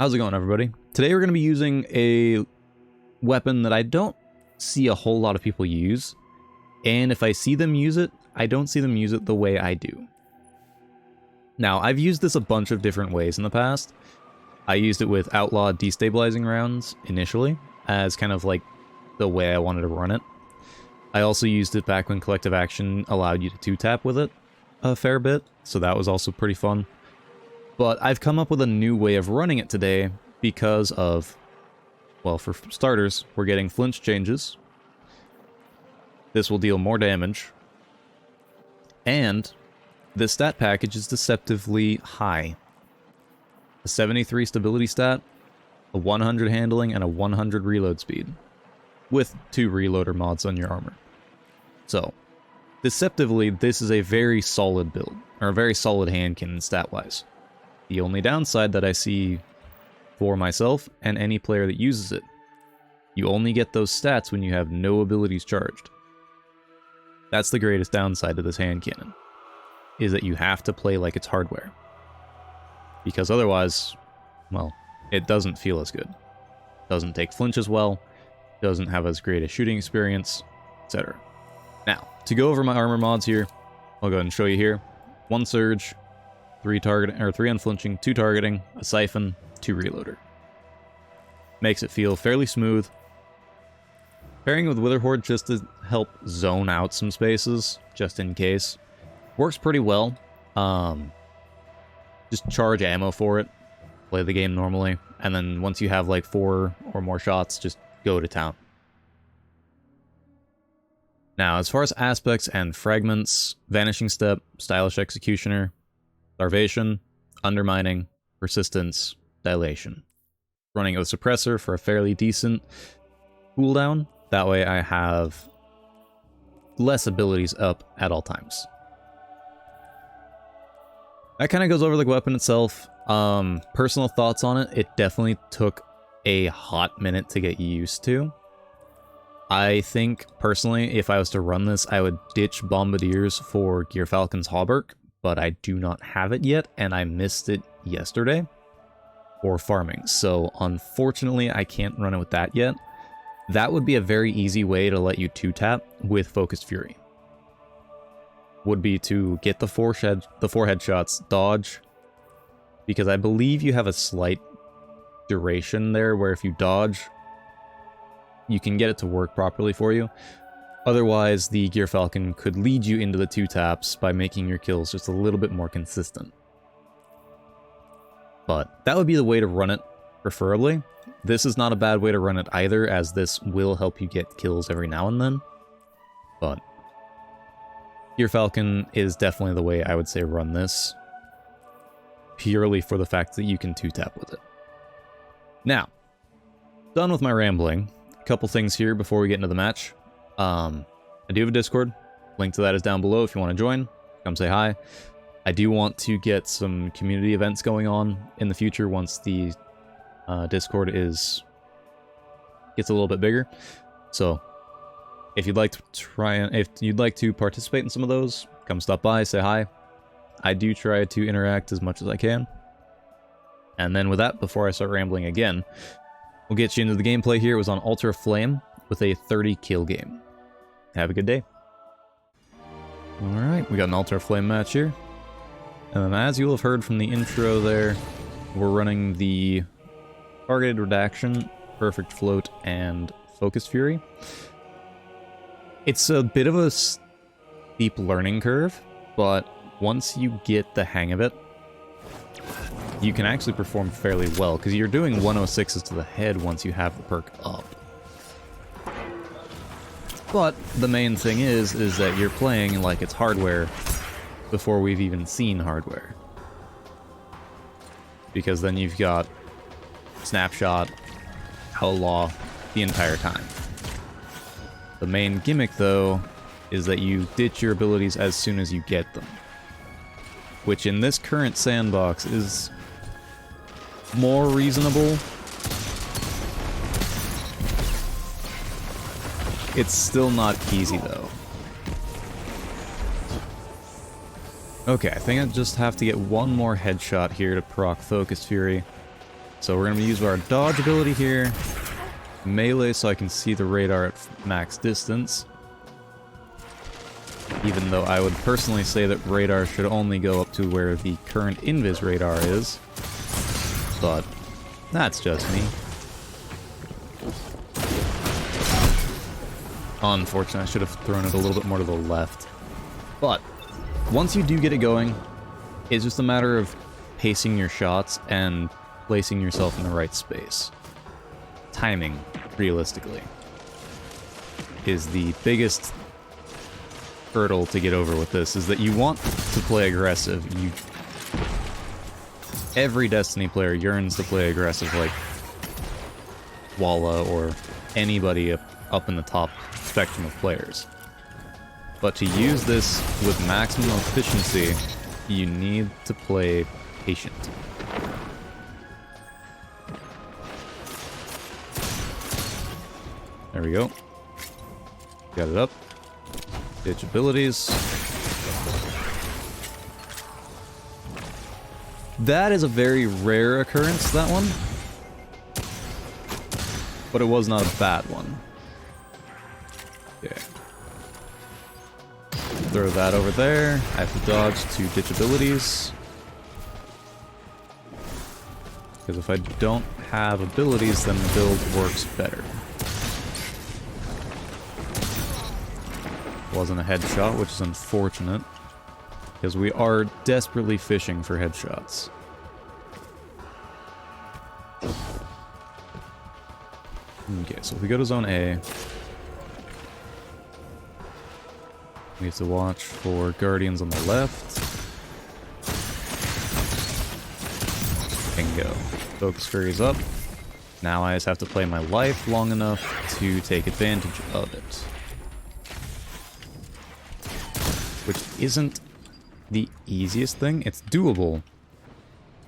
How's it going, everybody? Today we're going to be using a weapon that I don't see a whole lot of people use, and if I see them use it, I don't see them use it the way I do. Now, I've used this a bunch of different ways in the past. I used it with outlaw destabilizing rounds initially, as kind of like the way I wanted to run it. I also used it back when collective action allowed you to two-tap with it a fair bit, so that was also pretty fun. But I've come up with a new way of running it today because of, well, for starters, we're getting flinch changes. This will deal more damage. And this stat package is deceptively high. A 73 stability stat, a 100 handling, and a 100 reload speed, with 2 reloader mods on your armor. So, deceptively, this is a very solid build, or a very solid hand cannon stat-wise. The only downside that I see for myself and any player that uses it, you only get those stats when you have no abilities charged. That's the greatest downside to this hand cannon, is that you have to play like it's hardware. Because otherwise, well, it doesn't feel as good. Doesn't take flinch as well, doesn't have as great a shooting experience, etc. Now, to go over my armor mods here, I'll go ahead and show you here. 1 surge, 3 targeting, or 3 unflinching, 2 targeting, a siphon, 2 reloader. Makes it feel fairly smooth. Pairing with Witherhoard just to help zone out some spaces, just in case. Works pretty well. Just charge ammo for it, play the game normally, and then once you have like 4 or more shots, just go to town. Now, as far as aspects and fragments, Vanishing Step, Stylish Executioner, Starvation, Undermining, Persistence, Dilation. Running a suppressor for a fairly decent cooldown. That way I have less abilities up at all times. That kind of goes over the weapon itself. Personal thoughts on it, it definitely took a hot minute to get used to. I think, personally, if I was to run this, I would ditch Bombardiers for Gearfalcon's Hauberk, but I do not have it yet, and I missed it yesterday for farming, so unfortunately I can't run it with that yet. That would be a very easy way to let you 2-tap with Focused Fury. Would be to get the 4 headshots, dodge, because I believe you have a slight duration there where if you dodge, you can get it to work properly for you. Otherwise, the Gearfalcon could lead you into the 2-taps by making your kills just a little bit more consistent. But that would be the way to run it, preferably. This is not a bad way to run it either, as this will help you get kills every now and then. But Gearfalcon is definitely the way I would say run this, purely for the fact that you can 2-tap with it. Now, done with my rambling. A couple things here before we get into the match. I do have a Discord. Link to that is down below if you want to join. Come say hi. I do want to get some community events going on in the future once the Discord gets a little bit bigger. So if you'd like to participate in some of those, come stop by, say hi. I do try to interact as much as I can. And then with that, before I start rambling again, we'll get you into the gameplay here. It was on Altar of Flame with a 30 kill game. Have a good day. Alright, we got an Altar of Flame match here. And then as you'll have heard from the intro there, we're running the Targeted Redaction, Perfect Float, and Focused Fury. It's a bit of a steep learning curve, but once you get the hang of it, you can actually perform fairly well, because you're doing 106s to the head once you have the perk up. But the main thing is that you're playing like it's hardware before we've even seen hardware. Because then you've got Snapshot, Outlaw the entire time. The main gimmick, though, is that you ditch your abilities as soon as you get them. Which in this current sandbox is more reasonable. It's still not easy, though. Okay, I think I just have to get one more headshot here to proc Focus Fury. So we're going to use our dodge ability here. Melee so I can see the radar at max distance. Even though I would personally say that radar should only go up to where the current invis radar is. But that's just me. Unfortunately, I should have thrown it a little bit more to the left. But once you do get it going, it's just a matter of pacing your shots and placing yourself in the right space. Timing, realistically, is the biggest hurdle to get over with this, is that you want to play aggressive. Every Destiny player yearns to play aggressive like Walla or anybody up in the top spectrum of players. But to use this with maximum efficiency, you need to play patient. There we go. Got it up. Ditch abilities. That is a very rare occurrence, that one. But it was not a bad one. Okay. Throw that over there. I have to dodge to ditch abilities. Because if I don't have abilities, then the build works better. Wasn't a headshot, which is unfortunate. Because we are desperately fishing for headshots. Okay, so if we go to Zone A, we have to watch for Guardians on the left. Bingo. Focus Fury's up. Now I just have to play my life long enough to take advantage of it. Which isn't the easiest thing. It's doable.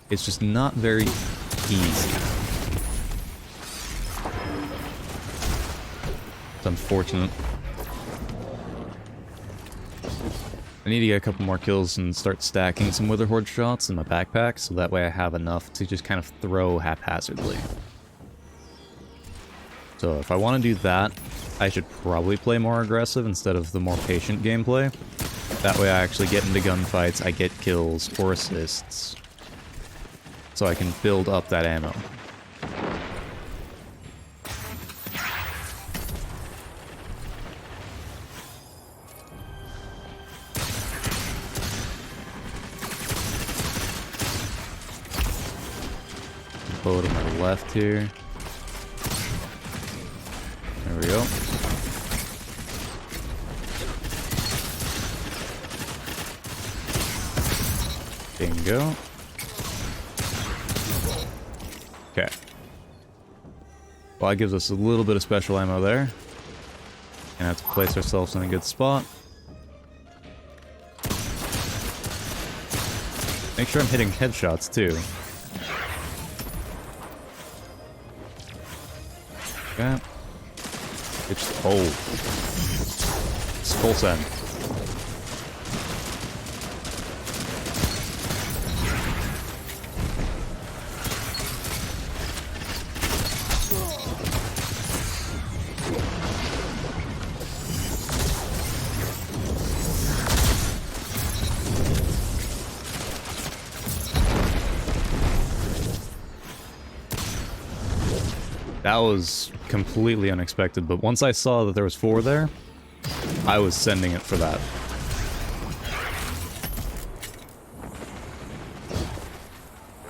It's just not very easy. It's unfortunate. I need to get a couple more kills and start stacking some Witherhoard shots in my backpack, so that way I have enough to just kind of throw haphazardly. So if I want to do that, I should probably play more aggressive instead of the more patient gameplay. That way I actually get into gunfights, I get kills or assists, so I can build up that ammo. Bow to my left here. There we go. Bingo. Okay. Well, that gives us a little bit of special ammo there. Gonna have to place ourselves in a good spot. Make sure I'm hitting headshots too. Okay. It's it's full send. That was completely unexpected, but once I saw that there was 4 there, I was sending it for that.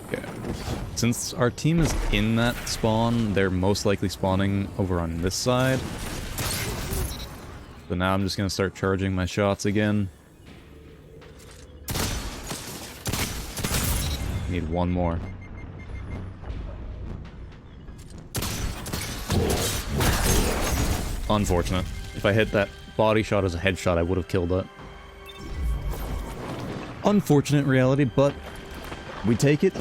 Okay. Since our team is in that spawn, they're most likely spawning over on this side. So now I'm just going to start charging my shots again. Need one more. Unfortunate. If I hit that body shot as a headshot, I would have killed it. Unfortunate reality, but we take it.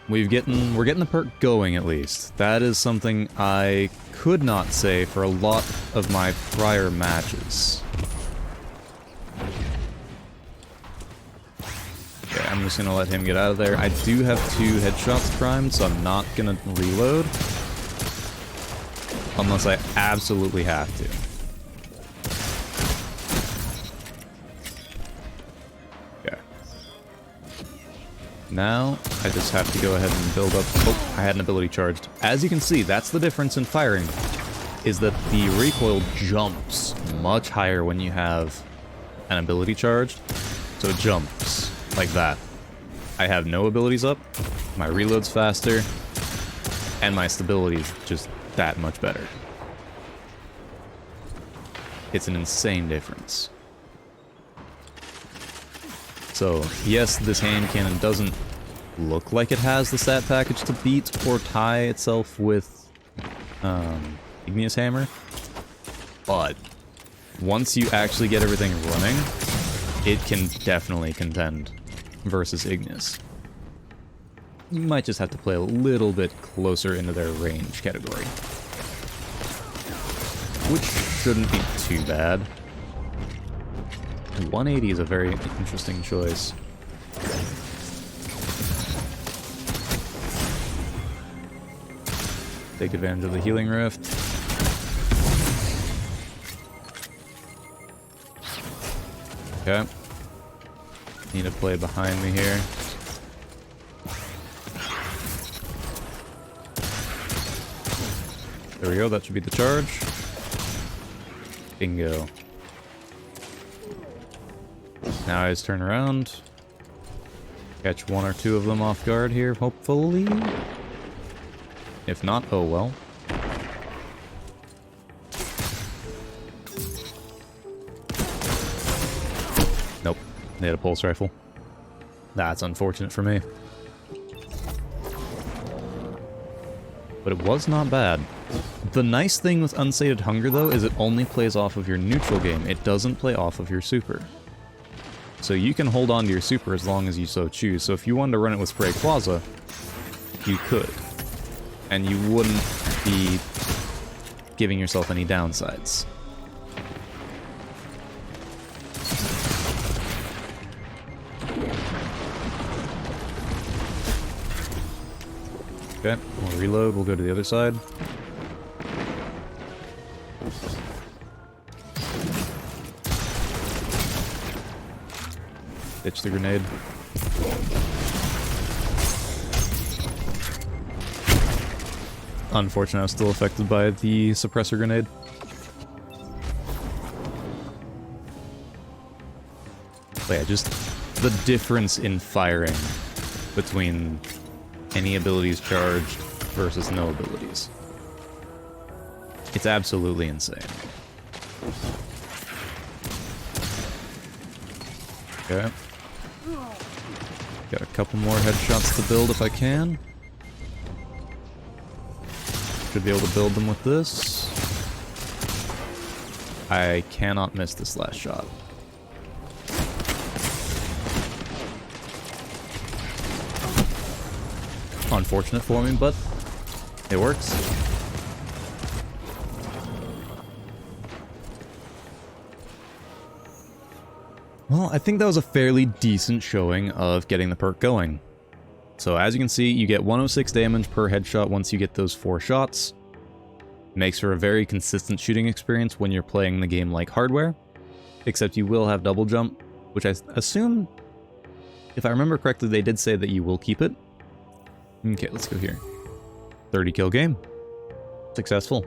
We're getting the perk going at least. That is something I could not say for a lot of my prior matches. Okay, I'm just gonna let him get out of there. I do have 2 headshots primed, so I'm not gonna reload. Unless I absolutely have to. Okay. Now, I just have to go ahead and build up... Oh, I had an ability charged. As you can see, that's the difference in firing, is that the recoil jumps much higher when you have an ability charged. So it jumps like that. I have no abilities up, my reload's faster, and my stability is just that much better. It's an insane difference. So, yes, this hand cannon doesn't look like it has the stat package to beat or tie itself with Igneous Hammer, but once you actually get everything running, it can definitely contend versus Igneous. You might just have to play a little bit closer into their range category, which shouldn't be too bad. 180 is a very interesting choice. Take advantage of the healing rift. Okay. Need to play behind me here. There we go, that should be the charge. Bingo. Now I just turn around. Catch 1 or 2 of them off guard here, hopefully. If not, oh well. Nope, they had a pulse rifle. That's unfortunate for me. But it was not bad. The nice thing with Unsated Hunger, though, is it only plays off of your neutral game. It doesn't play off of your super. So you can hold on to your super as long as you so choose. So if you wanted to run it with Spray Plaza, you could. And you wouldn't be giving yourself any downsides. Okay, we'll reload, we'll go to the other side. Ditch the grenade. Unfortunately, I was still affected by the suppressor grenade. But yeah, just the difference in firing between any abilities charged versus no abilities. It's absolutely insane. Okay. Got a couple more headshots to build if I can. Should be able to build them with this. I cannot miss this last shot. Unfortunate for me, but it works. Well, I think that was a fairly decent showing of getting the perk going. So as you can see, you get 106 damage per headshot once you get those 4 shots. Makes for a very consistent shooting experience when you're playing the game like hardware. Except you will have double jump, which I assume, if I remember correctly, they did say that you will keep it. Okay, let's go here. 30 kill game. Successful.